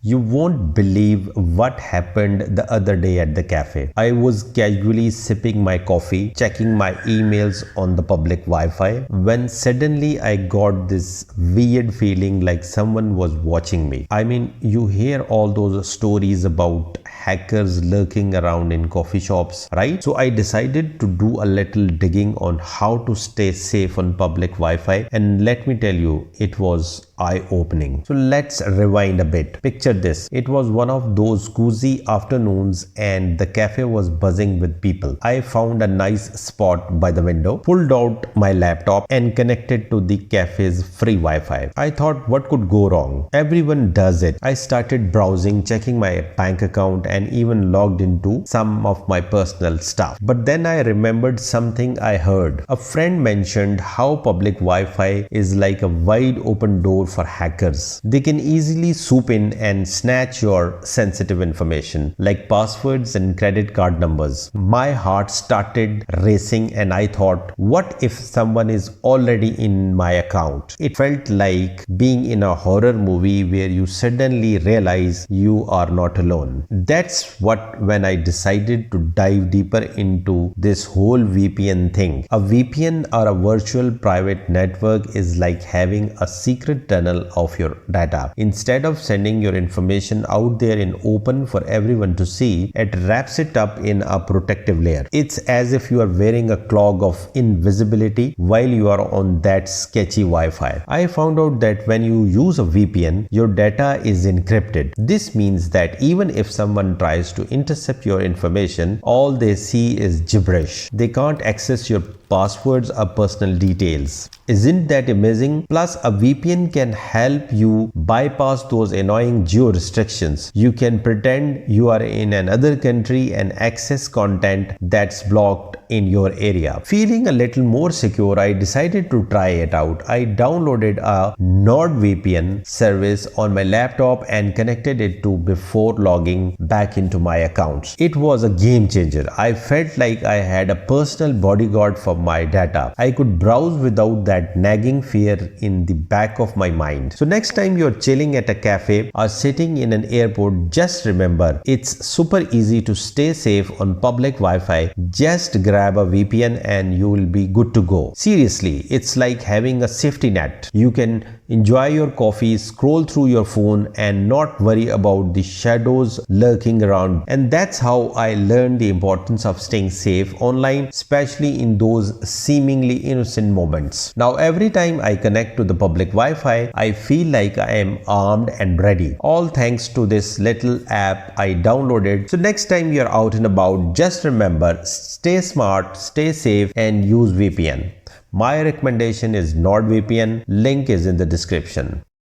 You won't believe what happened the other day at the cafe. I was casually sipping my coffee, checking my emails on the public Wi-Fi, when suddenly I got this weird feeling like someone was watching me. I mean, you hear all those stories about hackers lurking around in coffee shops, right? So I decided to do a little digging on how to stay safe on public Wi-Fi, and let me tell you, it was eye-opening. So let's rewind a bit. Picture this. It was one of those cozy afternoons and the cafe was buzzing with people. I found a nice spot by the window, pulled out my laptop and connected to the cafe's free Wi-Fi. I thought, what could go wrong? Everyone does it. I started browsing, checking my bank account and even logged into some of my personal stuff. But then I remembered something I heard. A friend mentioned how public Wi-Fi is like a wide open door for hackers. They can easily swoop in and snatch your sensitive information like passwords and credit card numbers. My heart started racing and I thought, what if someone is already in my account? It felt like being in a horror movie where you suddenly realize you are not alone. That's when I decided to dive deeper into this whole VPN thing. A VPN, or a virtual private network, is like having a secret tunnel of your data. Instead of sending your information out there in open for everyone to see, it wraps it up in a protective layer. It's as if you are wearing a cloak of invisibility while you are on that sketchy Wi-Fi. I found out that when you use a VPN, your data is encrypted. This means that even if someone tries to intercept your information, all they see is gibberish. They can't access your passwords or personal details. Isn't that amazing? Plus, a VPN can help you bypass those annoying geo restrictions. You can pretend you are in another country and access content that's blocked in your area. Feeling a little more secure, I decided to try it out. I downloaded a NordVPN service on my laptop and connected it to before logging back into my accounts. It was a game changer. I felt like I had a personal bodyguard for my data. I could browse without that nagging fear in the back of my mind. So next time you're chilling at a cafe or sitting in an airport, just remember, it's super easy to stay safe on public Wi-Fi. Just grab a VPN and you will be good to go. Seriously, it's like having a safety net. You can enjoy your coffee, scroll through your phone and not worry about the shadows lurking around. And that's how I learned the importance of staying safe online, especially in those seemingly innocent moments. Now, every time I connect to the public Wi-Fi, I feel like I am armed and ready. All thanks to this little app I downloaded. So next time you're out and about, just remember, stay smart, stay safe and use VPN. My recommendation is NordVPN. Link is in the description.